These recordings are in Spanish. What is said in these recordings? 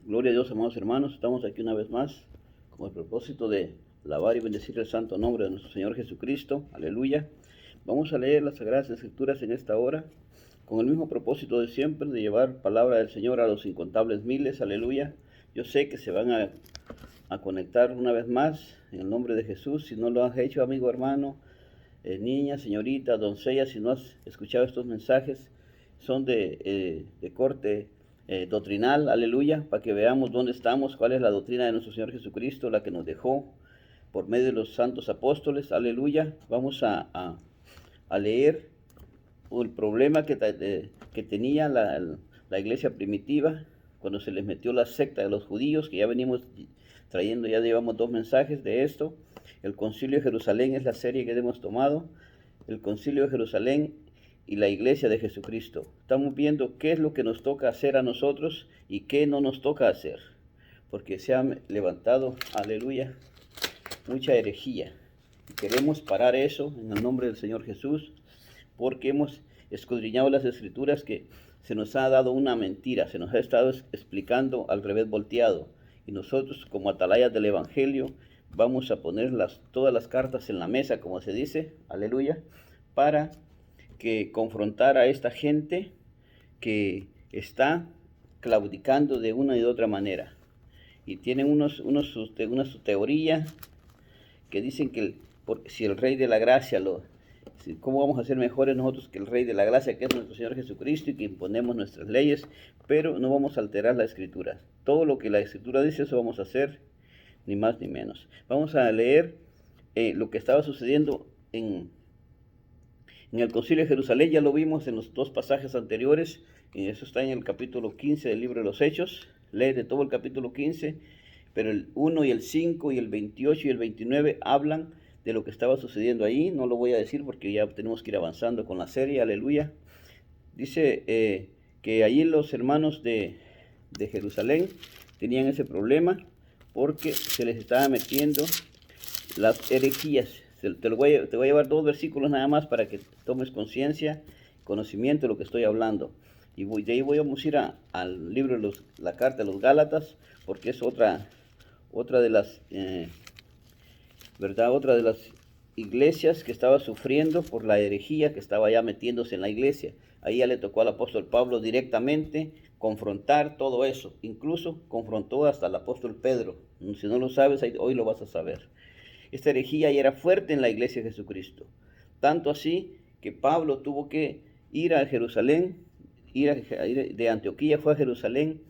Gloria a Dios, amados hermanos. Estamos aquí una vez más con el propósito de alabar y bendecir el santo nombre de nuestro Señor Jesucristo. Aleluya. Vamos a leer las Sagradas Escrituras en esta hora con el mismo propósito de siempre, de llevar palabra del Señor a los incontables miles. Aleluya. Yo sé que se van a conectar una vez más en el nombre de Jesús. Si no lo has hecho, amigo, hermano, niña, señorita, doncella, si no has escuchado estos mensajes, son de corte doctrinal, aleluya, para que veamos dónde estamos, cuál es la doctrina de nuestro Señor Jesucristo, la que nos dejó por medio de los santos apóstoles, aleluya. Vamos a leer el problema que tenía la iglesia primitiva cuando se les metió la secta de los judíos, que ya venimos trayendo, ya llevamos 2 mensajes de esto. El Concilio de Jerusalén es la serie que hemos tomado, el Concilio de Jerusalén y la iglesia de Jesucristo. Estamos viendo qué es lo que nos toca hacer a nosotros y qué no nos toca hacer, porque se ha levantado, aleluya, mucha herejía. Queremos parar eso en el nombre del Señor Jesús, porque hemos escudriñado las Escrituras, que se nos ha dado una mentira, se nos ha estado explicando al revés volteado, y nosotros como atalayas del Evangelio vamos a poner todas las cartas en la mesa, como se dice, aleluya, para que confrontar a esta gente que está claudicando de una y de otra manera, y tienen una su teoría que dicen que si el Rey de la Gracia ¿cómo vamos a ser mejores nosotros que el Rey de la Gracia, que es nuestro Señor Jesucristo, y que imponemos nuestras leyes? Pero no vamos a alterar la Escritura. Todo lo que la Escritura dice, eso vamos a hacer, ni más ni menos. Vamos a leer lo que estaba sucediendo en el Concilio de Jerusalén. Ya lo vimos en los 2 pasajes anteriores, y eso está en el capítulo 15 del libro de los Hechos. Lee de todo el capítulo 15, pero el 1 y el 5 y el 28 y el 29 hablan de lo que estaba sucediendo ahí. No lo voy a decir porque ya tenemos que ir avanzando con la serie, aleluya. Dice que allí los hermanos de Jerusalén tenían ese problema porque se les estaba metiendo las herejías. Te voy a llevar 2 versículos nada más para que tomes conciencia, conocimiento de lo que estoy hablando. Y de ahí vamos a ir al libro de la carta de los Gálatas, porque es otra de las otra de las iglesias que estaba sufriendo por la herejía que estaba ya metiéndose en la iglesia. Ahí ya le tocó al apóstol Pablo directamente confrontar todo eso. Incluso confrontó hasta el apóstol Pedro. Si no lo sabes, hoy lo vas a saber. Esta herejía ya era fuerte en la iglesia de Jesucristo. Tanto así que Pablo tuvo que ir a Jerusalén, de Antioquía fue a Jerusalén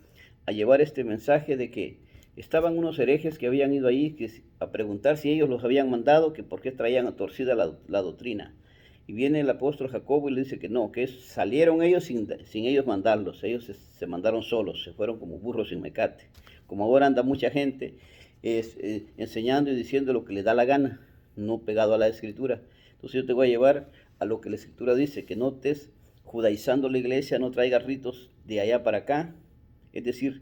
a llevar este mensaje de que estaban unos herejes que habían ido ahí a preguntar si ellos los habían mandado, que por qué traían torcida la doctrina. Y viene el apóstol Jacobo y le dice que no, que salieron ellos sin ellos mandarlos. Ellos se mandaron solos, se fueron como burros sin mecate. Como ahora anda mucha gente enseñando y diciendo lo que le da la gana, no pegado a la Escritura. Entonces yo te voy a llevar a lo que la Escritura dice, que no estés judaizando la iglesia, no traigas ritos de allá para acá, es decir,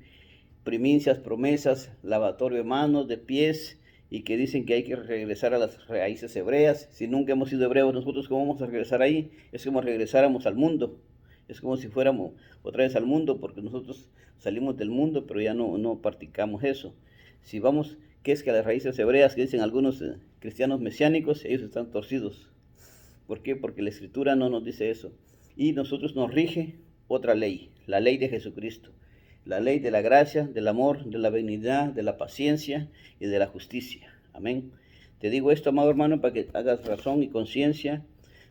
primicias, promesas, lavatorio de manos, de pies, y que dicen que hay que regresar a las raíces hebreas. Si nunca hemos sido hebreos, nosotros ¿cómo vamos a regresar ahí? Es como regresáramos al mundo, es como si fuéramos otra vez al mundo, porque nosotros salimos del mundo, pero ya no practicamos eso. Si vamos, ¿qué es que las raíces hebreas que dicen algunos cristianos mesiánicos? Ellos están torcidos. ¿Por qué? Porque la Escritura no nos dice eso. Y nosotros nos rige otra ley, la ley de Jesucristo. La ley de la gracia, del amor, de la benignidad, de la paciencia y de la justicia. Amén. Te digo esto, amado hermano, para que hagas razón y conciencia,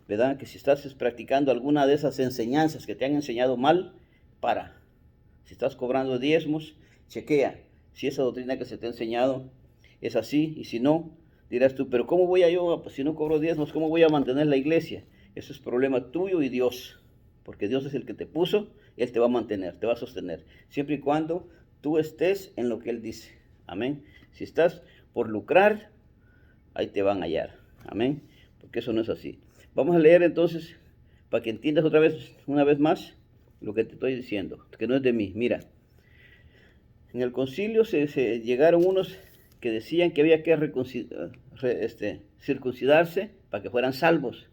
¿verdad? Que si estás practicando alguna de esas enseñanzas que te han enseñado mal, para. Si estás cobrando diezmos, chequea si esa doctrina que se te ha enseñado es así, y si no, dirás tú, pero ¿cómo voy a yo, pues, si no cobro diezmos, cómo voy a mantener la iglesia? Eso es problema tuyo y Dios, porque Dios es el que te puso, Él te va a mantener, te va a sostener, siempre y cuando tú estés en lo que Él dice. Amén. Si estás por lucrar, ahí te van a hallar. Amén. Porque eso no es así. Vamos a leer entonces, para que entiendas otra vez, una vez más, lo que te estoy diciendo, que no es de mí. Mira, en el concilio se llegaron unos que decían que había que circuncidarse para que fueran salvos.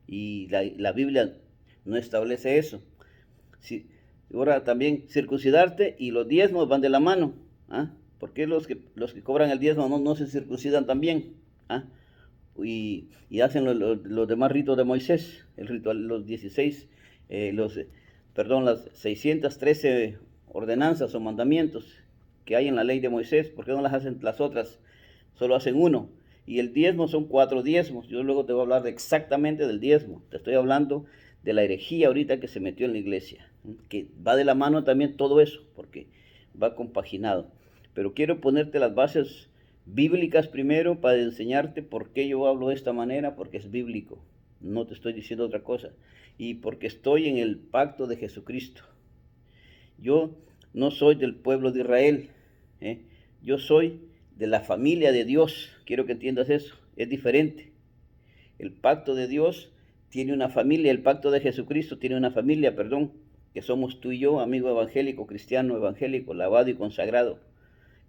Y la Biblia no establece eso. Si, Ahora también circuncidarte y los diezmos van de la mano. ¿Ah? ¿Por qué los que cobran el diezmo no se circuncidan también? ¿Ah? Y hacen los demás ritos de Moisés, el ritual, los 16, las 613 ordenanzas o mandamientos que hay en la ley de Moisés. ¿Por qué no las hacen las otras? Solo hacen uno. Y el diezmo son 4 diezmos. Yo luego te voy a hablar exactamente del diezmo. Te estoy hablando de la herejía ahorita que se metió en la iglesia, que va de la mano también todo eso, porque va compaginado. Pero quiero ponerte las bases bíblicas primero para enseñarte por qué yo hablo de esta manera, porque es bíblico. No te estoy diciendo otra cosa. Y porque estoy en el pacto de Jesucristo. Yo no soy del pueblo de Israel. Yo soy de la familia de Dios. Quiero que entiendas eso. Es diferente. El pacto de Dios tiene una familia. El pacto de Jesucristo tiene una familia, que somos tú y yo, amigo evangélico, cristiano evangélico, lavado y consagrado,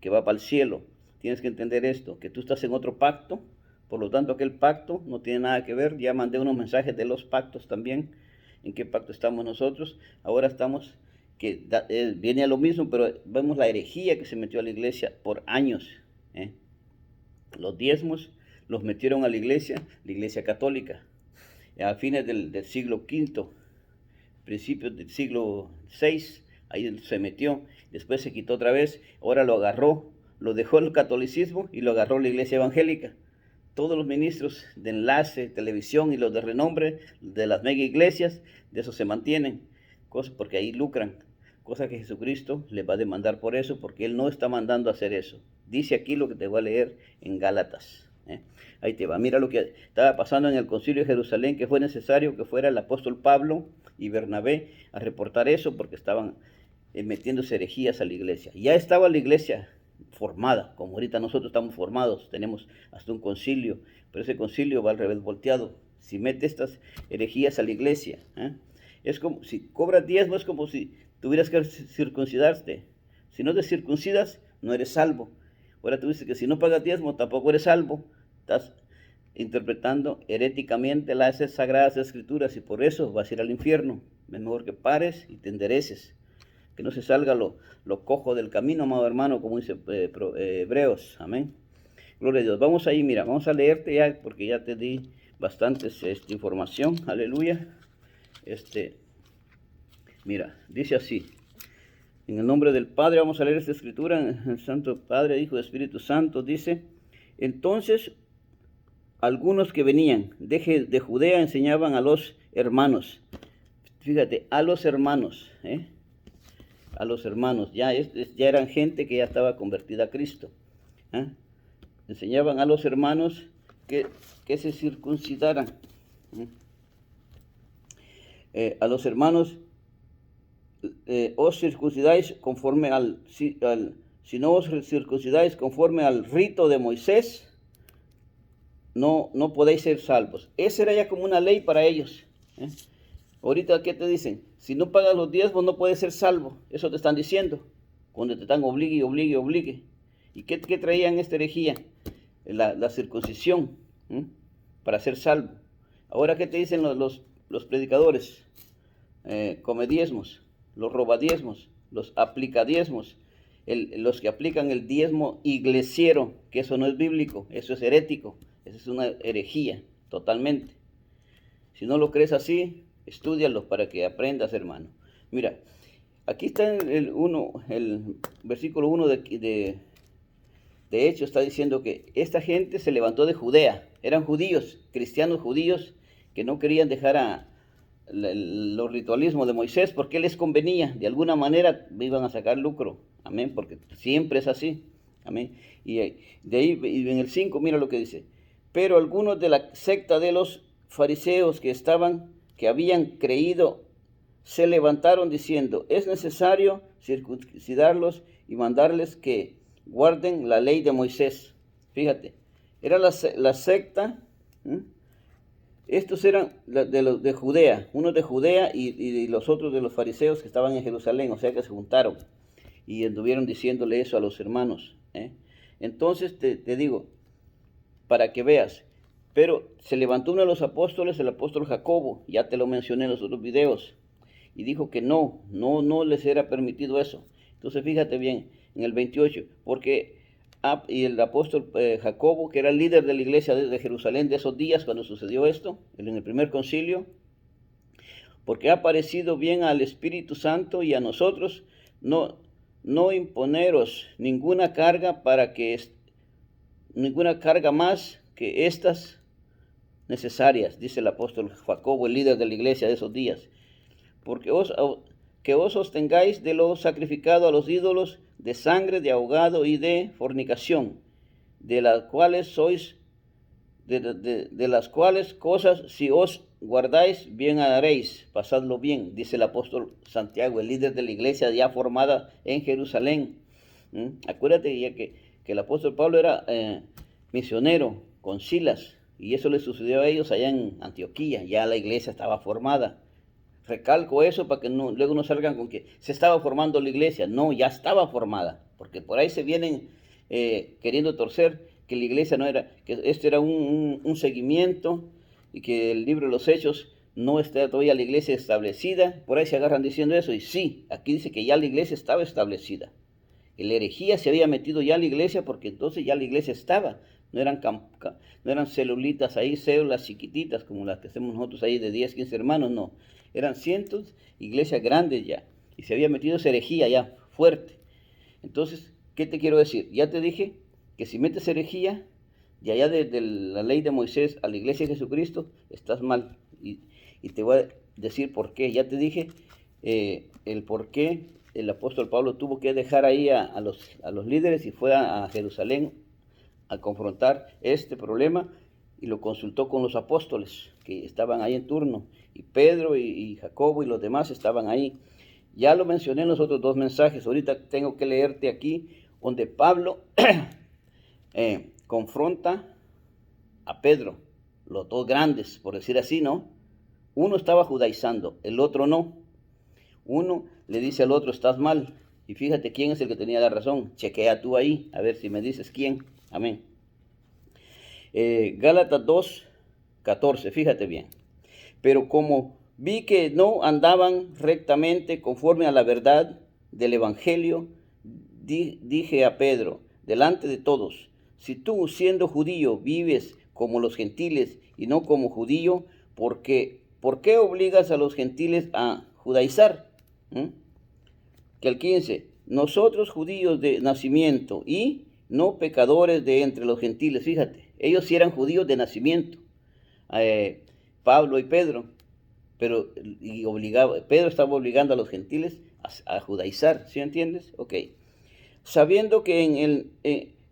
que va para el cielo. Tienes que entender esto, que tú estás en otro pacto. Por lo tanto, aquel pacto no tiene nada que ver. Ya mandé unos mensajes de los pactos también. ¿En qué pacto estamos nosotros? Ahora estamos, viene a lo mismo, pero vemos la herejía que se metió a la iglesia por años. Los diezmos los metieron a la iglesia católica. A fines del siglo V, principios del siglo VI, ahí se metió. Después se quitó otra vez. Ahora lo agarró, lo dejó el catolicismo y lo agarró la iglesia evangélica. Todos los ministros de enlace, televisión y los de renombre de las mega iglesias, de eso se mantienen, porque ahí lucran, cosa que Jesucristo les va a demandar por eso, porque Él no está mandando a hacer eso. Dice aquí lo que te voy a leer en Gálatas. Ahí te va, mira lo que estaba pasando en el concilio de Jerusalén, que fue necesario que fuera el apóstol Pablo y Bernabé a reportar eso, porque estaban metiéndose herejías a la iglesia. Ya estaba la iglesia formada, como ahorita nosotros estamos formados, tenemos hasta un concilio, pero ese concilio va al revés volteado. Si mete estas herejías a la iglesia, es como si cobras diezmo, es como si tuvieras que circuncidarte. Si no te circuncidas, no eres salvo. Ahora tú dices que si no pagas diezmo, tampoco eres salvo. Estás interpretando heréticamente las sagradas escrituras y por eso vas a ir al infierno. Es mejor que pares y te endereces, que no se salga lo cojo del camino, amado hermano, como dice Hebreos. Amén. Gloria a Dios. Vamos ahí, mira, vamos a leerte ya, porque ya te di bastante información. Aleluya. Mira, dice así. En el nombre del Padre, vamos a leer esta escritura, en el Santo Padre, Hijo y Espíritu Santo, dice: entonces, algunos que venían de Judea enseñaban a los hermanos. Fíjate, a los hermanos, a los hermanos, ya eran gente que ya estaba convertida a Cristo. Enseñaban a los hermanos que se circuncidaran. A los hermanos, os circuncidáis conforme si no os circuncidáis conforme al rito de Moisés, no podéis ser salvos. Esa era ya como una ley para ellos. Ahorita, ¿qué te dicen? Si no pagas los diezmos, no puedes ser salvo. Eso te están diciendo. Cuando te están obligue. ¿Y qué traían esta herejía? La circuncisión, para ser salvo. Ahora, ¿qué te dicen los predicadores? Come diezmos, los robadiezmos, los aplicadiezmos, los que aplican el diezmo iglesiero, que eso no es bíblico, eso es herético, eso es una herejía, totalmente. Si no lo crees así, estúdialo para que aprendas, hermano. Mira, aquí está el versículo 1 de hecho, está diciendo que esta gente se levantó de Judea. Eran judíos, cristianos judíos, que no querían dejar los ritualismos de Moisés porque les convenía. De alguna manera iban a sacar lucro. Amén, porque siempre es así. Amén. Y de ahí, en el 5, mira lo que dice: pero algunos de la secta de los fariseos que habían creído, se levantaron diciendo: es necesario circuncidarlos y mandarles que guarden la ley de Moisés. Fíjate, era la secta. Estos eran de Judea, unos de Judea y los otros de los fariseos que estaban en Jerusalén, o sea que se juntaron y anduvieron diciéndole eso a los hermanos. Entonces te digo, para que veas, pero se levantó uno de los apóstoles, el apóstol Jacobo, ya te lo mencioné en los otros videos, y dijo que no les era permitido eso. Entonces fíjate bien, en el 28, porque y el apóstol Jacobo, que era el líder de la iglesia de Jerusalén de esos días cuando sucedió esto, en el primer concilio, porque ha parecido bien al Espíritu Santo y a nosotros no imponeros ninguna carga ninguna carga más que estas necesarias, dice el apóstol Jacobo, el líder de la iglesia de esos días, porque que os sostengáis de lo sacrificado a los ídolos, de sangre, de ahogado y de fornicación, de las cuales de las cuales cosas si os guardáis, bien haréis, pasadlo bien, dice el apóstol Santiago, el líder de la iglesia ya formada en Jerusalén. Acuérdate ya que el apóstol Pablo era misionero con Silas, y eso le sucedió a ellos allá en Antioquía, ya la iglesia estaba formada. Recalco eso para que luego no salgan con que se estaba formando la iglesia. No, ya estaba formada, porque por ahí se vienen queriendo torcer que la iglesia no era, que este era un seguimiento y que el libro de los Hechos no está todavía la iglesia establecida. Por ahí se agarran diciendo eso, y sí, aquí dice que ya la iglesia estaba establecida. La herejía se había metido ya a la iglesia porque entonces ya la iglesia estaba. No eran celulitas ahí, células chiquititas como las que hacemos nosotros ahí de 10, 15 hermanos, no. Eran cientos, iglesias grandes ya. Y se había metido esa herejía ya, fuerte. Entonces, ¿qué te quiero decir? Ya te dije que si metes herejía, de allá de la ley de Moisés a la iglesia de Jesucristo, estás mal. Y te voy a decir por qué. Ya te dije el por qué el apóstol Pablo tuvo que dejar ahí a los líderes y fue a Jerusalén a confrontar este problema, y lo consultó con los apóstoles que estaban ahí en turno, y Pedro y Jacobo y los demás estaban ahí. Ya lo mencioné en los otros dos mensajes. Ahorita tengo que leerte aquí donde Pablo confronta a Pedro, los dos grandes, por decir así, ¿no? Uno estaba judaizando, el otro no. Uno le dice al otro, estás mal. Y fíjate quién es el que tenía la razón. Chequea tú ahí, a ver si me dices quién. Amén. Gálatas 2:14, fíjate bien. Pero como vi que no andaban rectamente conforme a la verdad del Evangelio, dije a Pedro, delante de todos, si tú siendo judío vives como los gentiles y no como judío, ¿por qué obligas a los gentiles a judaizar? Que el 15, nosotros judíos de nacimiento y no pecadores de entre los gentiles. Fíjate, ellos sí eran judíos de nacimiento, Pablo y Pedro, pero Pedro estaba obligando a los gentiles a judaizar, ¿sí entiendes? Ok. Sabiendo que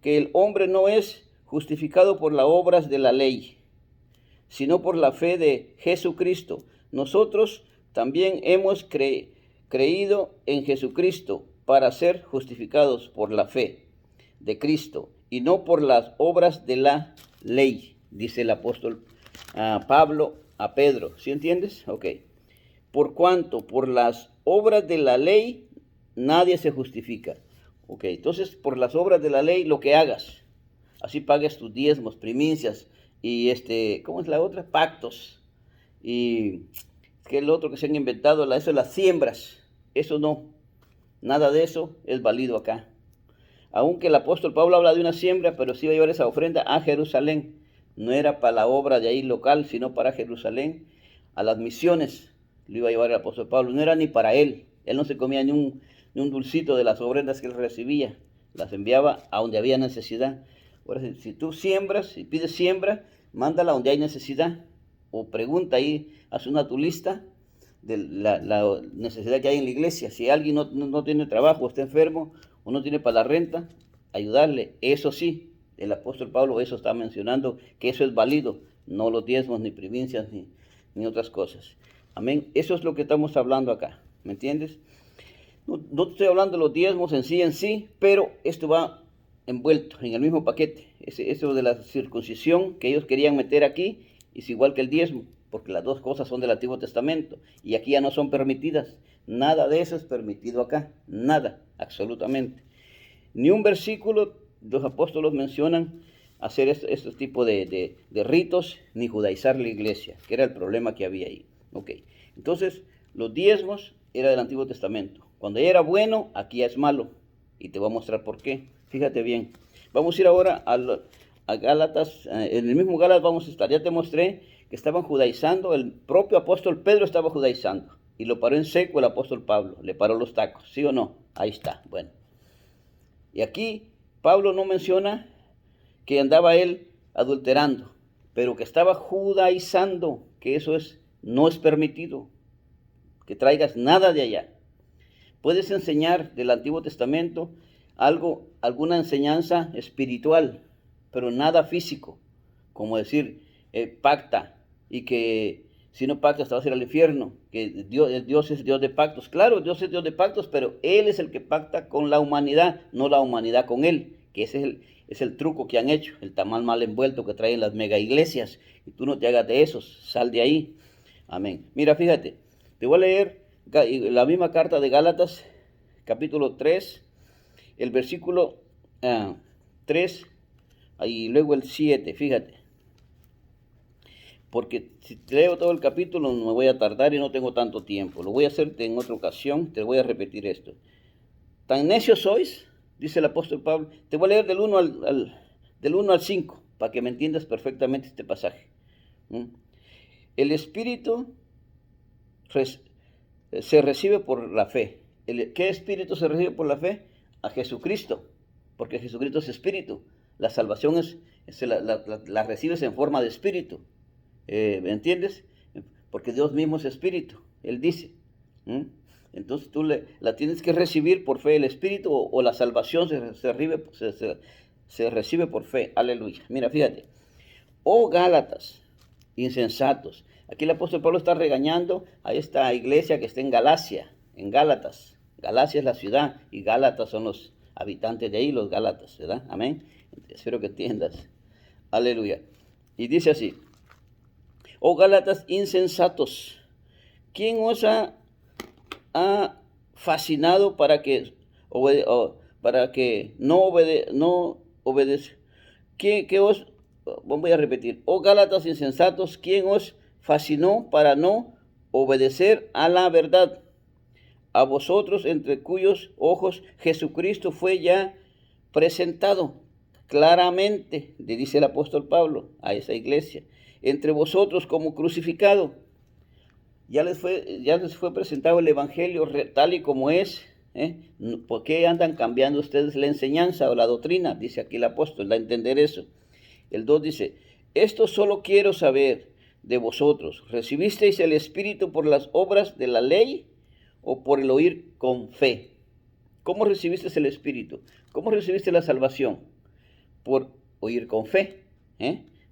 el hombre no es justificado por las obras de la ley, sino por la fe de Jesucristo. Nosotros también hemos creído en Jesucristo para ser justificados por la fe de Cristo y no por las obras de la ley, dice el apóstol Pablo a Pedro. ¿Sí entiendes? Ok. Por cuanto por las obras de la ley nadie se justifica. Ok, entonces por las obras de la ley lo que hagas, así pagues tus diezmos, primicias y ¿cómo es la otra? Pactos. Y que el otro que se han inventado, eso es las siembras. Eso no, nada de eso es válido acá. Aunque el apóstol Pablo habla de una siembra, pero sí va a llevar esa ofrenda a Jerusalén. No era para la obra de ahí local, sino para Jerusalén, a las misiones lo iba a llevar el apóstol Pablo. No era ni para él. Él no se comía ni un dulcito de las ofrendas que él recibía. Las enviaba a donde había necesidad. Ahora, si tú siembras, y pides siembra, mándala donde hay necesidad. O pregunta ahí, haz tu lista de la necesidad que hay en la iglesia. Si alguien no tiene trabajo, está enfermo, o no tiene para la renta, ayudarle. Eso sí, el apóstol Pablo eso está mencionando, que eso es válido, no los diezmos, ni provincias, ni otras cosas. Amén. Eso es lo que estamos hablando acá, ¿me entiendes? No estoy hablando de los diezmos en sí, pero esto va envuelto en el mismo paquete. Eso de la circuncisión que ellos querían meter aquí es igual que el diezmo, porque las dos cosas son del Antiguo Testamento y aquí ya no son permitidas. Nada de eso es permitido acá, nada, absolutamente. Ni un versículo los apóstoles mencionan hacer este tipo de ritos, ni judaizar la iglesia, que era el problema que había ahí. Ok, entonces Los diezmos era del Antiguo Testamento. Cuando era bueno, aquí ya es malo. Y te voy a mostrar por qué. Fíjate bien. Vamos a ir ahora a Gálatas. En el mismo Gálatas vamos a estar. Ya te mostré que estaban judaizando. El propio apóstol Pedro estaba judaizando. Y lo paró en seco el apóstol Pablo. Le paró los tacos. ¿Sí o no? Ahí está. Bueno. Y aquí Pablo no menciona que andaba él adulterando, pero que estaba judaizando, que eso no es permitido, que traigas nada de allá. Puedes enseñar del Antiguo Testamento alguna enseñanza espiritual, pero nada físico, como decir, pacta, y que si no pactas te vas a ir al infierno, que Dios es Dios de pactos. Claro, Dios es Dios de pactos, pero Él es el que pacta con la humanidad, no la humanidad con Él, que ese es el truco que han hecho, el tamal mal envuelto que traen las mega iglesias, y tú no te hagas de esos, sal de ahí. Amén. Mira, fíjate, te voy a leer la misma carta de Gálatas, capítulo 3, el versículo 3, y luego el 7, fíjate. Porque si te leo todo el capítulo me voy a tardar y no tengo tanto tiempo. Lo voy a hacer en otra ocasión, te voy a repetir esto. Tan necios sois, dice el apóstol Pablo. Te voy a leer del 1 al 5, para que me entiendas perfectamente este pasaje. El Espíritu se recibe por la fe. ¿Qué Espíritu se recibe por la fe? A Jesucristo, porque Jesucristo es Espíritu. La salvación la recibes en forma de Espíritu. ¿Me entiendes? Porque Dios mismo es Espíritu, Él dice. Entonces tú la tienes que recibir por fe el Espíritu, o la salvación se recibe por fe. Aleluya. Mira, fíjate. Oh Gálatas, insensatos. Aquí el apóstol Pablo está regañando a esta iglesia que está en Galacia, en Gálatas. Galacia es la ciudad y Gálatas son los habitantes de ahí, los Gálatas, ¿verdad? Amén. Espero que entiendas. Aleluya. Y dice así. Oh Gálatas insensatos, ¿quién os ha fascinado para que no obedezca? Voy a repetir. Oh Gálatas insensatos, ¿quién os fascinó para no obedecer a la verdad? A vosotros, entre cuyos ojos Jesucristo fue ya presentado claramente, le dice el apóstol Pablo a esa iglesia, entre vosotros como crucificado. Ya les fue presentado el evangelio tal y como es. ¿Por qué andan cambiando ustedes la enseñanza o la doctrina? Dice aquí el apóstol, da a entender eso. El 2 dice, esto solo quiero saber de vosotros, ¿recibisteis el Espíritu por las obras de la ley o por el oír con fe? ¿Cómo recibiste el Espíritu? ¿Cómo recibiste la salvación? Por oír con fe,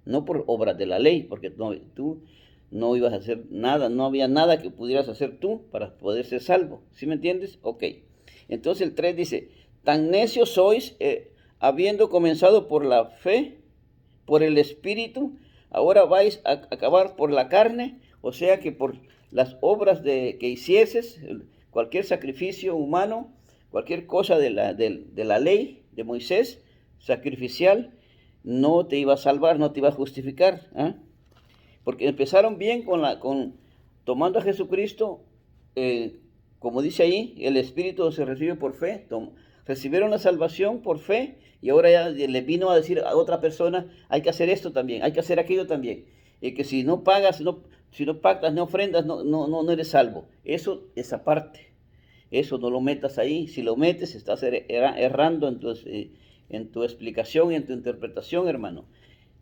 no por obras de la ley, porque tú no ibas a hacer nada, no había nada que pudieras hacer tú para poder ser salvo. ¿Sí me entiendes? Ok. Entonces el 3 dice, tan necios sois, habiendo comenzado por la fe, por el Espíritu, ahora vais a acabar por la carne, o sea que por las obras que hicieses, cualquier sacrificio humano, cualquier cosa de la ley de Moisés, sacrificial, no te iba a salvar, no te iba a justificar. Porque empezaron bien tomando a Jesucristo, como dice ahí, el Espíritu se recibe por fe, recibieron la salvación por fe, y ahora ya le vino a decir a otra persona, hay que hacer esto también, hay que hacer aquello también, y que si no pagas, si no pactas, no ofrendas, no eres salvo. Eso es aparte, eso no lo metas ahí. Si lo metes, estás errando en tu explicación y en tu interpretación, hermano.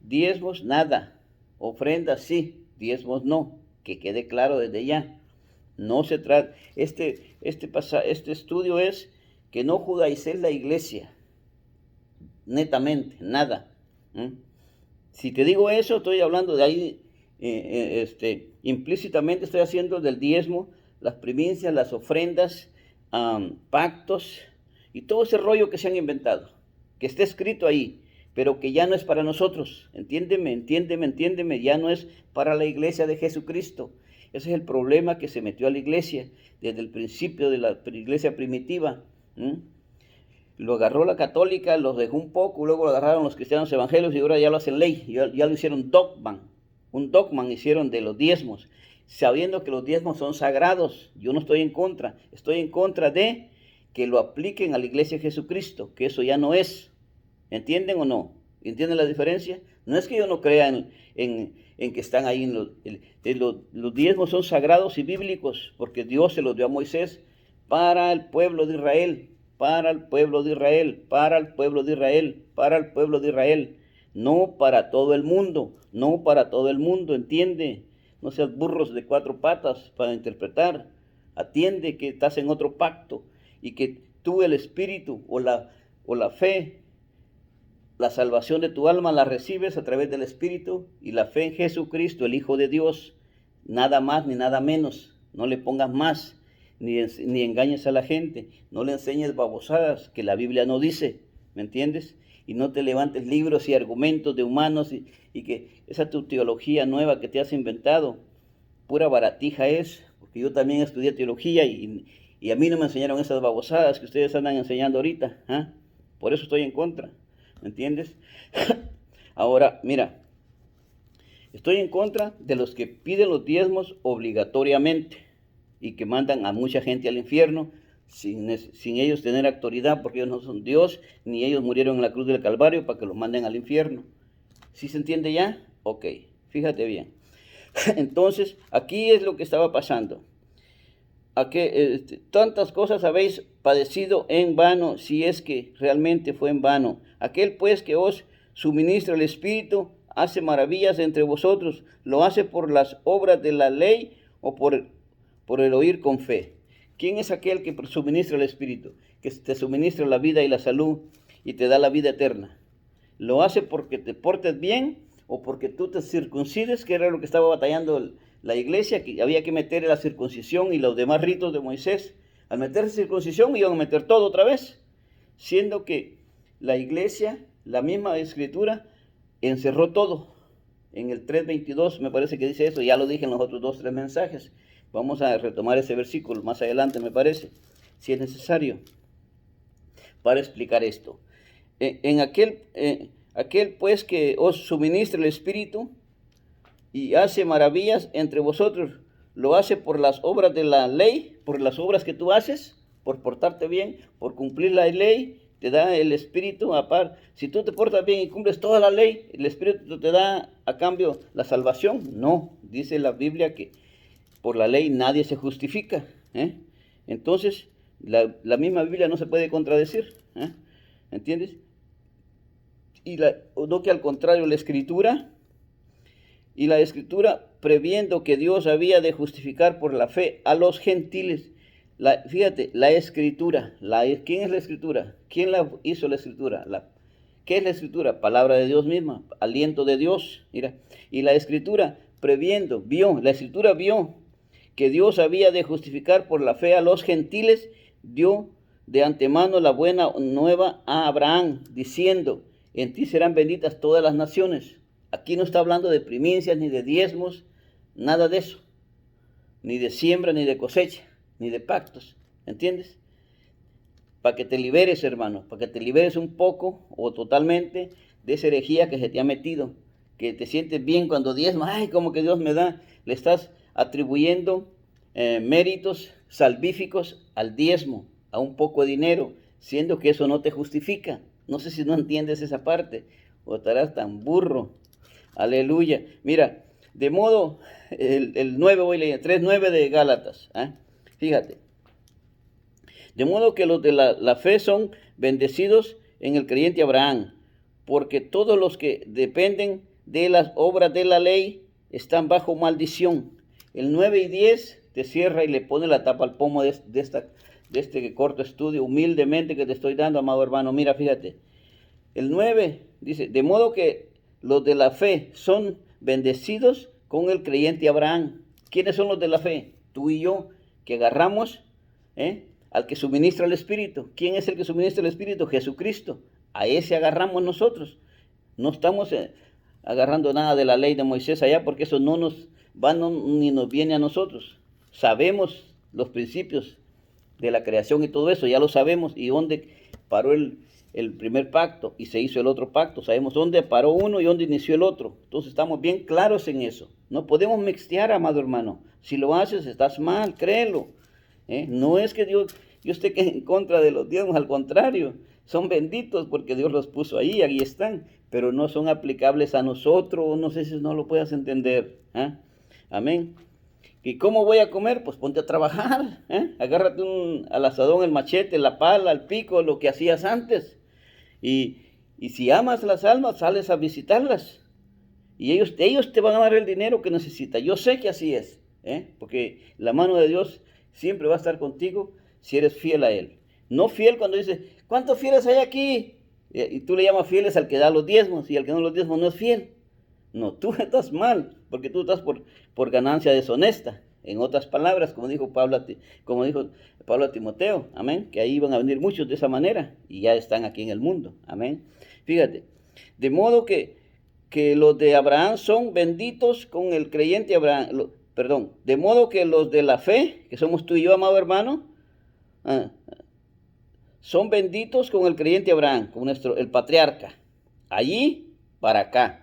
Diezmos, nada. Ofrendas, sí. Diezmos, no. Que quede claro desde ya. No se trata. Este estudio es que no judaicéis la iglesia. Netamente, nada. Si te digo eso, estoy hablando de ahí, implícitamente estoy haciendo del diezmo, las primicias, las ofrendas, pactos y todo ese rollo que se han inventado, que está escrito ahí, pero que ya no es para nosotros. Entiéndeme, ya no es para la iglesia de Jesucristo. Ese es el problema que se metió a la iglesia desde el principio de la iglesia primitiva. Lo agarró la católica, los dejó un poco, luego lo agarraron los cristianos evangélicos y ahora ya lo hacen ley, ya lo hicieron dogma. Un dogma hicieron de los diezmos. sabiendo que los diezmos son sagrados. Yo no estoy en contra de que lo apliquen a la iglesia de Jesucristo, que eso ya no es. ¿Entienden o no? ¿Entienden la diferencia? No es que yo no crea en que están ahí. Los diezmos son sagrados y bíblicos, porque Dios se los dio a Moisés para el pueblo de Israel, para el pueblo de Israel, para el pueblo de Israel, para el pueblo de Israel. No para todo el mundo, no para todo el mundo, ¿entiende? No seas burros de 4 patas para interpretar. Atiende que estás en otro pacto y que tú el Espíritu o la fe, la salvación de tu alma la recibes a través del Espíritu y la fe en Jesucristo, el Hijo de Dios. Nada más ni nada menos. No le pongas más, ni engañes a la gente. No le enseñes babosadas que la Biblia no dice, ¿me entiendes? Y no te levantes libros y argumentos de humanos y que esa tu teología nueva que te has inventado, pura baratija es, porque yo también estudié teología y a mí no me enseñaron esas babosadas que ustedes andan enseñando ahorita. Por eso estoy en contra, ¿me entiendes? Ahora, mira, estoy en contra de los que piden los diezmos obligatoriamente y que mandan a mucha gente al infierno sin ellos tener autoridad, porque ellos no son Dios, ni ellos murieron en la cruz del Calvario para que los manden al infierno. ¿Sí se entiende ya? Ok, fíjate bien. Entonces, aquí es lo que estaba pasando. Tantas cosas habéis padecido en vano, si es que realmente fue en vano. Aquel pues que os suministra el Espíritu hace maravillas entre vosotros, ¿lo hace por las obras de la ley o por el oír con fe? ¿Quién es aquel que suministra el Espíritu? Que te suministra la vida y la salud y te da la vida eterna. ¿Lo hace porque te portes bien o porque tú te circuncides, que era lo que estaba batallando la iglesia, que había que meter la circuncisión y los demás ritos de Moisés? Al meter circuncisión iban a meter todo otra vez, siendo que la iglesia, la misma escritura, encerró todo. En el 3:22 me parece que dice eso, ya lo dije en los otros 2-3 mensajes. Vamos a retomar ese versículo más adelante, me parece, si es necesario, para explicar esto. Aquel pues que os suministra el Espíritu y hace maravillas entre vosotros, ¿lo hace por las obras de la ley, por las obras que tú haces, por portarte bien, por cumplir la ley? Te da el Espíritu aparte. Si tú te portas bien y cumples toda la ley, ¿el Espíritu te da a cambio la salvación? No, dice la Biblia que por la ley nadie se justifica. Entonces, la misma Biblia no se puede contradecir. ¿Entiendes? No, que al contrario, la Escritura previendo que Dios había de justificar por la fe a los gentiles. Fíjate, la Escritura, ¿quién es la Escritura? ¿Quién hizo la Escritura? ¿Qué es la Escritura? Palabra de Dios misma, aliento de Dios. Mira, y la Escritura la Escritura vio que Dios había de justificar por la fe a los gentiles, dio de antemano la buena nueva a Abraham, diciendo: en ti serán benditas todas las naciones. Aquí no está hablando de primicias, ni de diezmos, nada de eso, ni de siembra, ni de cosecha, ni de pactos, ¿entiendes? Para que te liberes, hermano, para que te liberes un poco o totalmente de esa herejía que se te ha metido, que te sientes bien cuando diezmas, ay, como que Dios me da, le estás atribuyendo méritos salvíficos al diezmo, a un poco de dinero, siendo que eso no te justifica. No sé si no entiendes esa parte, o estarás tan burro. Aleluya. Mira, de modo, el 9 voy leyendo, 3:9 de Gálatas. Fíjate. De modo que los de la fe son bendecidos en el creyente Abraham, porque todos los que dependen de las obras de la ley están bajo maldición. El 9 y 10 te cierra y le pone la tapa al pomo de este corto estudio humildemente que te estoy dando, amado hermano. Mira, fíjate. El 9 dice: de modo que los de la fe son bendecidos con el creyente Abraham. ¿Quiénes son los de la fe? Tú y yo, que agarramos al que suministra el Espíritu. ¿Quién es el que suministra el Espíritu? Jesucristo. A ese agarramos nosotros. No estamos agarrando nada de la ley de Moisés allá, porque eso no nos va ni nos viene a nosotros. Sabemos los principios de la creación y todo eso, ya lo sabemos, y dónde paró el primer pacto y se hizo el otro pacto. Sabemos dónde paró uno y dónde inició el otro. Entonces estamos bien claros en eso. No podemos mixtear, amado hermano. Si lo haces, estás mal, créelo. No es que Dios esté en contra de los diezmos, al contrario. Son benditos porque Dios los puso ahí están. Pero no son aplicables a nosotros. No sé si no lo puedas entender. Amén. ¿Y cómo voy a comer? Pues ponte a trabajar, agárrate al asadón, el machete, la pala, el pico, lo que hacías antes. Y si amas las almas, sales a visitarlas. Y ellos te van a dar el dinero que necesitas. Yo sé que así es, porque la mano de Dios siempre va a estar contigo si eres fiel a Él. No fiel cuando dice, ¿cuántos fieles hay aquí? Y tú le llamas fieles al que da los diezmos, y al que no los diezmos no es fiel. No, tú estás mal, porque tú estás por ganancia deshonesta. En otras palabras, como dijo Pablo a Timoteo, amén, que ahí van a venir muchos de esa manera y ya están aquí en el mundo, amén. Fíjate, de modo que los de Abraham son benditos con el creyente Abraham, de modo que los de la fe, que somos tú y yo, amado hermano, son benditos con el creyente Abraham, con el patriarca, allí para acá.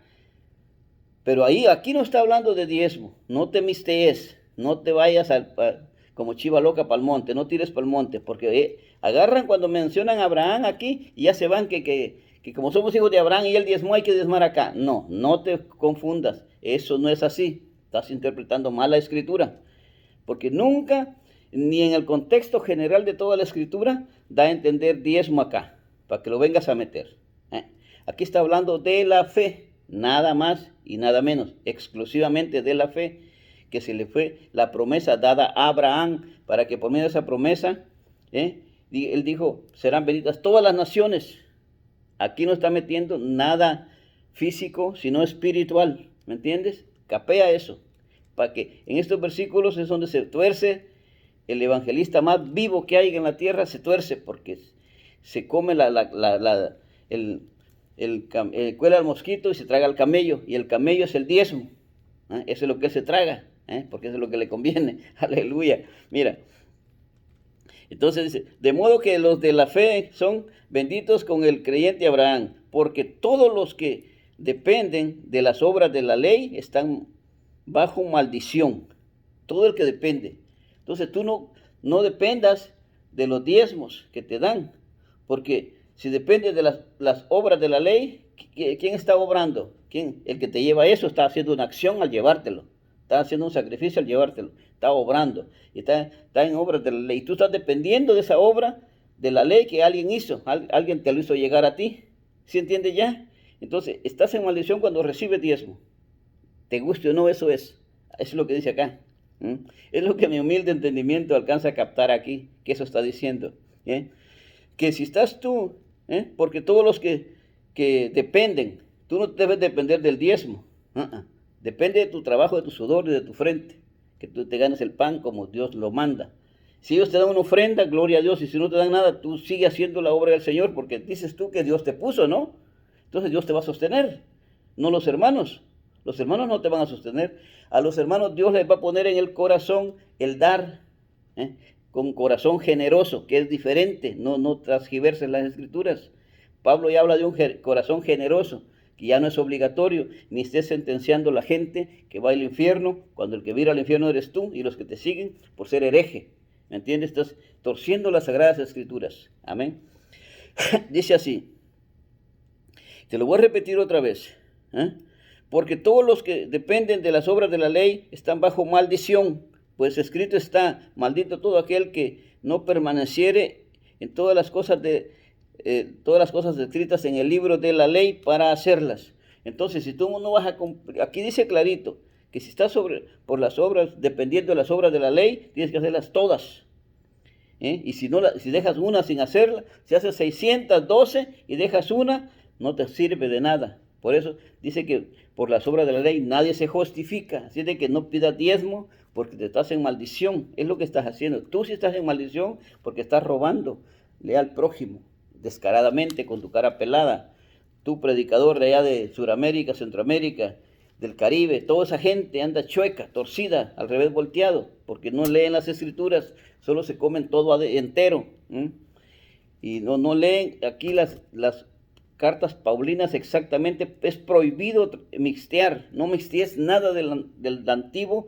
Pero aquí no está hablando de diezmo. No te mistees, no te vayas como chiva loca para el monte, no tires para el monte, porque agarran cuando mencionan a Abraham aquí y ya se van que como somos hijos de Abraham y él diezmó, hay que diezmar acá. No te confundas, eso no es así. Estás interpretando mal la escritura, porque nunca, ni en el contexto general de toda la escritura, da a entender diezmo acá, para que lo vengas a meter. Aquí está hablando de la fe. Nada más y nada menos, exclusivamente de la fe, que se le fue la promesa dada a Abraham, para que por medio de esa promesa, él dijo, serán benditas todas las naciones. Aquí no está metiendo nada físico, sino espiritual, ¿me entiendes? Capea eso, para que en estos versículos es donde se tuerce el evangelista más vivo que hay en la tierra, se tuerce, porque se come cuela al mosquito y se traga al camello, y el camello es el diezmo, eso es lo que él se traga, porque eso es lo que le conviene, aleluya. Mira, entonces dice, de modo que los de la fe son benditos con el creyente Abraham, porque todos los que dependen de las obras de la ley están bajo maldición, todo el que depende. Entonces tú no dependas de los diezmos que te dan, porque si depende de las obras de la ley, ¿quién está obrando? ¿Quién? El que te lleva eso está haciendo una acción al llevártelo. Está haciendo un sacrificio al llevártelo. Está obrando. Y está en obras de la ley. Tú estás dependiendo de esa obra de la ley que alguien hizo. Alguien te lo hizo llegar a ti. ¿Sí entiendes ya? Entonces, estás en maldición cuando recibes diezmo. Te guste o no, eso es. Eso es lo que dice acá. Es lo que mi humilde entendimiento alcanza a captar aquí. Que eso está diciendo. Que si estás tú, porque todos los que dependen, tú no debes depender del diezmo, depende de tu trabajo, de tu sudor y de tu frente, que tú te ganes el pan como Dios lo manda. Si ellos te dan una ofrenda, gloria a Dios, y si no te dan nada, tú sigue haciendo la obra del Señor, porque dices tú que Dios te puso, ¿no? Entonces Dios te va a sostener, no los hermanos. Los hermanos no te van a sostener. A los hermanos Dios les va a poner en el corazón el dar, con corazón generoso, que es diferente, no transgiverses las escrituras. Pablo ya habla de un corazón generoso, que ya no es obligatorio, ni estés sentenciando a la gente que va al infierno, cuando el que va al infierno eres tú y los que te siguen por ser hereje. ¿Me entiendes? Estás torciendo las sagradas escrituras. Amén. Dice así, te lo voy a repetir otra vez, porque todos los que dependen de las obras de la ley están bajo maldición, pues escrito está, maldito todo aquel que no permaneciere en todas las cosas escritas en el libro de la ley para hacerlas. Entonces, si tú no vas a cumplir, aquí dice clarito, que si estás por las obras, dependiendo de las obras de la ley, tienes que hacerlas todas. Y si dejas una sin hacerla, si haces 612 y dejas una, no te sirve de nada. Por eso dice que por las obras de la ley nadie se justifica. Así de que no pidas diezmo porque te estás en maldición. Es lo que estás haciendo. Tú sí estás en maldición porque estás robando. Lea al prójimo descaradamente con tu cara pelada. Tú, predicador de allá de Sudamérica, Centroamérica, del Caribe, toda esa gente anda chueca, torcida, al revés volteado, porque no leen las escrituras, solo se comen todo entero. y no leen aquí las cartas paulinas exactamente. Es prohibido mixtear, no mixtees nada del antiguo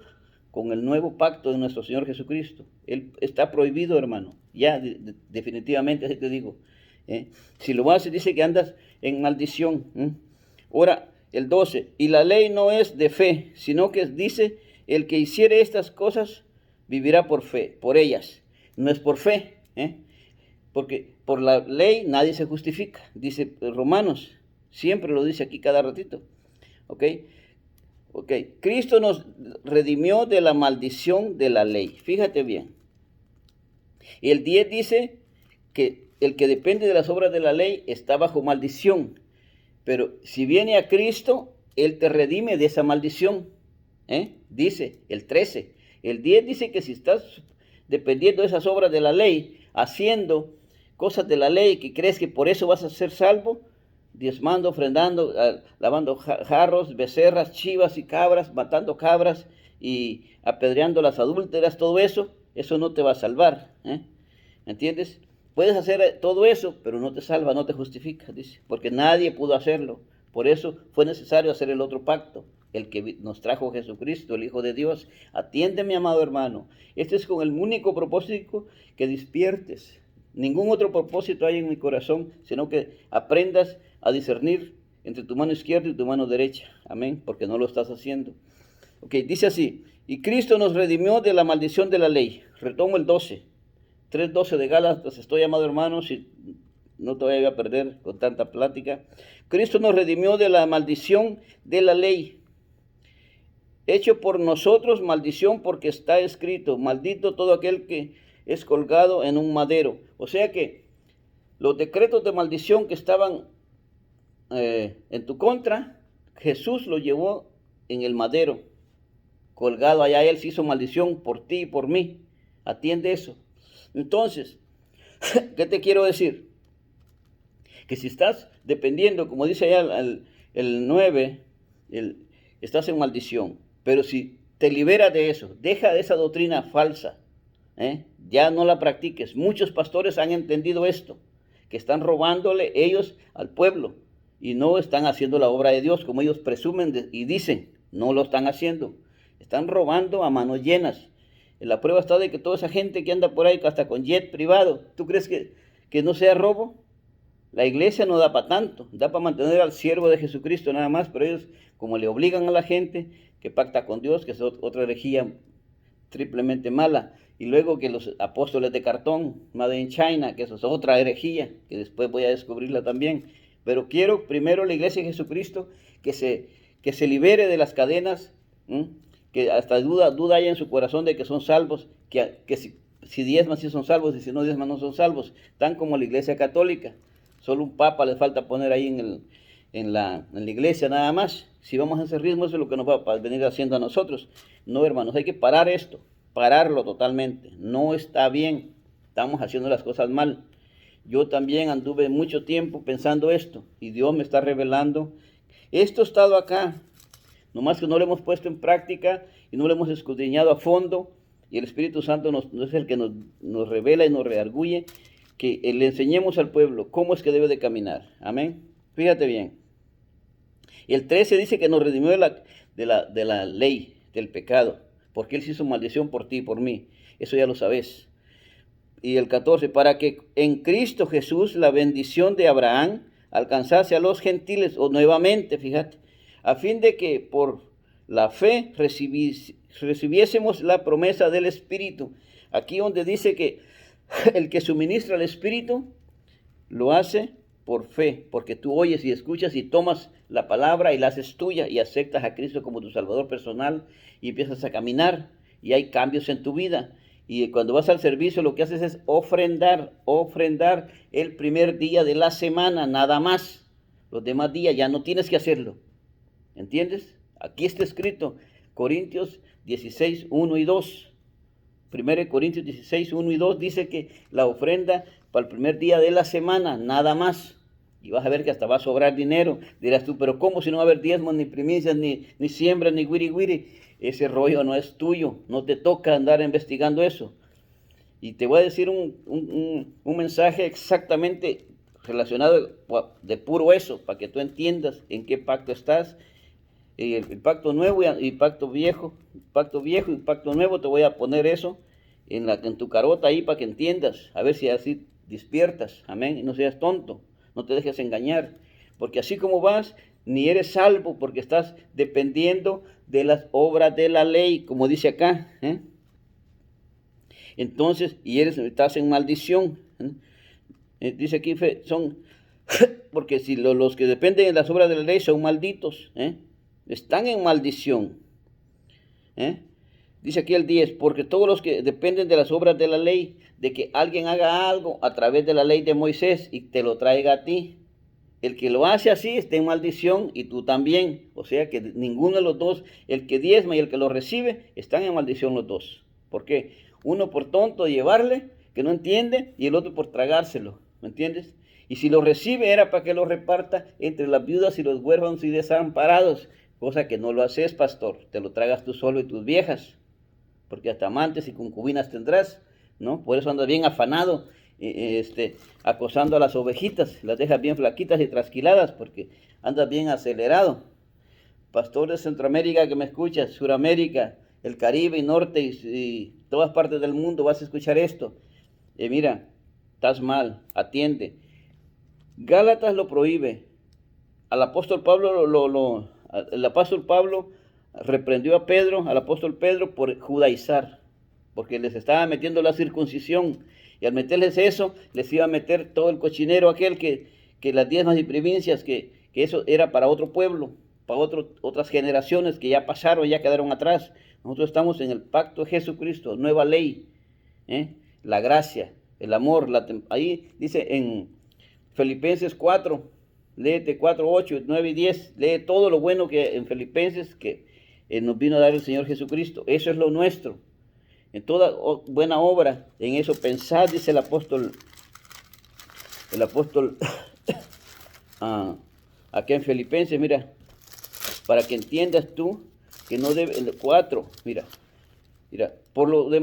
con el nuevo pacto de nuestro Señor Jesucristo. Él está prohibido, hermano, ya definitivamente, así te digo. Si lo haces, dice que andas en maldición. Ahora, el 12, y la ley no es de fe, sino que dice, el que hiciere estas cosas vivirá por fe, por ellas. No es por fe, porque por la ley nadie se justifica, dice Romanos, siempre lo dice aquí cada ratito. ¿Ok? Cristo nos redimió de la maldición de la ley. Fíjate bien. Y el 10 dice que el que depende de las obras de la ley está bajo maldición. Pero si viene a Cristo, Él te redime de esa maldición. Dice el 13. El 10 dice que si estás dependiendo de esas obras de la ley, haciendo cosas de la ley, que crees que por eso vas a ser salvo, diezmando, ofrendando, lavando jarros, becerras, chivas y cabras, matando cabras y apedreando las adúlteras, todo eso no te va a salvar. ¿Entiendes? Puedes hacer todo eso, pero no te salva, no te justifica, dice, porque nadie pudo hacerlo. Por eso fue necesario hacer el otro pacto, el que nos trajo Jesucristo, el Hijo de Dios. Atiende, mi amado hermano. Este es con el único propósito que despiertes. Ningún otro propósito hay en mi corazón, sino que aprendas a discernir entre tu mano izquierda y tu mano derecha. Amén, porque no lo estás haciendo. Dice así, y Cristo nos redimió de la maldición de la ley. Retomo el 12. 3:12 de Gálatas, estoy, amado hermano, si no te voy a perder con tanta plática. Cristo nos redimió de la maldición de la ley, hecho por nosotros maldición, porque está escrito, maldito todo aquel que es colgado en un madero. O sea que los decretos de maldición que estaban en tu contra, Jesús los llevó en el madero, colgado allá. Él se hizo maldición por ti y por mí. Atiende eso. Entonces, ¿qué te quiero decir? Que si estás dependiendo, como dice allá el 9, estás en maldición. Pero si te liberas de eso, deja de esa doctrina falsa, ya no la practiques. Muchos pastores han entendido esto, que están robándole ellos al pueblo y no están haciendo la obra de Dios como ellos presumen y dicen. No lo están haciendo. Están robando a manos llenas. La prueba está de que toda esa gente que anda por ahí hasta con jet privado, ¿tú crees que no sea robo? La iglesia no da para tanto, da para mantener al siervo de Jesucristo nada más, pero ellos, como le obligan a la gente que pacta con Dios, que es otra herejía triplemente mala, y luego que los apóstoles de cartón, Made in China, que eso es otra herejía, que después voy a descubrirla también. Pero quiero primero la iglesia de Jesucristo que se libere de las cadenas, que hasta duda hay en su corazón de que son salvos, que si diezman sí son salvos y si no diezman no son salvos, tan como la iglesia católica. Solo un papa les falta poner ahí en la iglesia nada más. Si vamos a ese ritmo, eso es lo que nos va a venir haciendo a nosotros. No, hermanos, hay que parar esto, pararlo totalmente. No está bien, estamos haciendo las cosas mal. Yo también anduve mucho tiempo pensando esto y Dios me está revelando. Esto ha estado acá, nomás que no lo hemos puesto en práctica y no lo hemos escudriñado a fondo, y el Espíritu Santo no es el que nos revela y nos rearguye, que le enseñemos al pueblo cómo es que debe de caminar. Amén. Fíjate bien. Y el 13 dice que nos redimió de la ley, del pecado, porque Él se hizo maldición por ti y por mí. Eso ya lo sabes. Y el 14, para que en Cristo Jesús la bendición de Abraham alcanzase a los gentiles, o nuevamente, fíjate, a fin de que por la fe recibiésemos la promesa del Espíritu. Aquí donde dice que el que suministra el Espíritu lo hace por fe, porque tú oyes y escuchas y tomas la palabra y la haces tuya y aceptas a Cristo como tu Salvador personal y empiezas a caminar y hay cambios en tu vida. Y cuando vas al servicio lo que haces es ofrendar el primer día de la semana, nada más. Los demás días ya no tienes que hacerlo. ¿Entiendes? Aquí está escrito, Corintios 16, 1 y 2. 1 Corintios 16, 1 y 2 dice que la ofrenda para el primer día de la semana, nada más. Y vas a ver que hasta va a sobrar dinero. Dirás tú, pero ¿cómo si no va a haber diezmos, ni primicias, ni siembra, ni guiri guiri? Ese rollo no es tuyo, no te toca andar investigando eso. Y te voy a decir un mensaje exactamente relacionado de puro eso, para que tú entiendas en qué pacto estás. El pacto nuevo y pacto viejo y pacto nuevo, te voy a poner eso en tu carota ahí para que entiendas, a ver si así despiertas, amén, y no seas tonto, no te dejes engañar, porque así como vas, ni eres salvo, porque estás dependiendo de las obras de la ley, como dice acá, ¿eh? Entonces, estás en maldición, ¿eh? Dice aquí, son, porque si los que dependen de las obras de la ley son malditos, ¿eh? Están en maldición, ¿eh? Dice aquí el 10, porque todos los que dependen de las obras de la ley, de que alguien haga algo a través de la ley de Moisés y te lo traiga a ti, el que lo hace así está en maldición y tú también. O sea que ninguno de los dos, el que diezma y el que lo recibe, están en maldición los dos. ¿Por qué? Uno por tonto de llevarle, que no entiende, y el otro por tragárselo. ¿Me entiendes? Y si lo recibe era para que lo reparta entre las viudas y los huérfanos y desamparados. Cosa que no lo haces, pastor. Te lo tragas tú solo y tus viejas. Porque hasta amantes y concubinas tendrás, ¿no? Por eso andas bien afanado, acosando a las ovejitas, las dejas bien flaquitas y trasquiladas, porque andas bien acelerado. Pastor de Centroamérica que me escuchas, Suramérica, el Caribe y Norte y todas partes del mundo vas a escuchar esto. Mira, estás mal, atiende. Gálatas lo prohíbe. Al apóstol Pablo el apóstol Pablo reprendió a Pedro, al apóstol Pedro, por judaizar, porque les estaba metiendo la circuncisión, y al meterles eso, les iba a meter todo el cochinero aquel que las diezmas y provincias, que eso era para otro pueblo, para otras generaciones que ya pasaron, ya quedaron atrás. Nosotros estamos en el pacto de Jesucristo, nueva ley, la gracia, el amor, ahí dice en Filipenses 4, léete 4, 8, 9 y 10, lee todo lo bueno que en Filipenses que nos vino a dar el Señor Jesucristo. Eso es lo nuestro. En toda buena obra, en eso pensad, dice el apóstol aquí en Filipenses, mira, para que entiendas tú que no debe, 4, mira, por lo demás.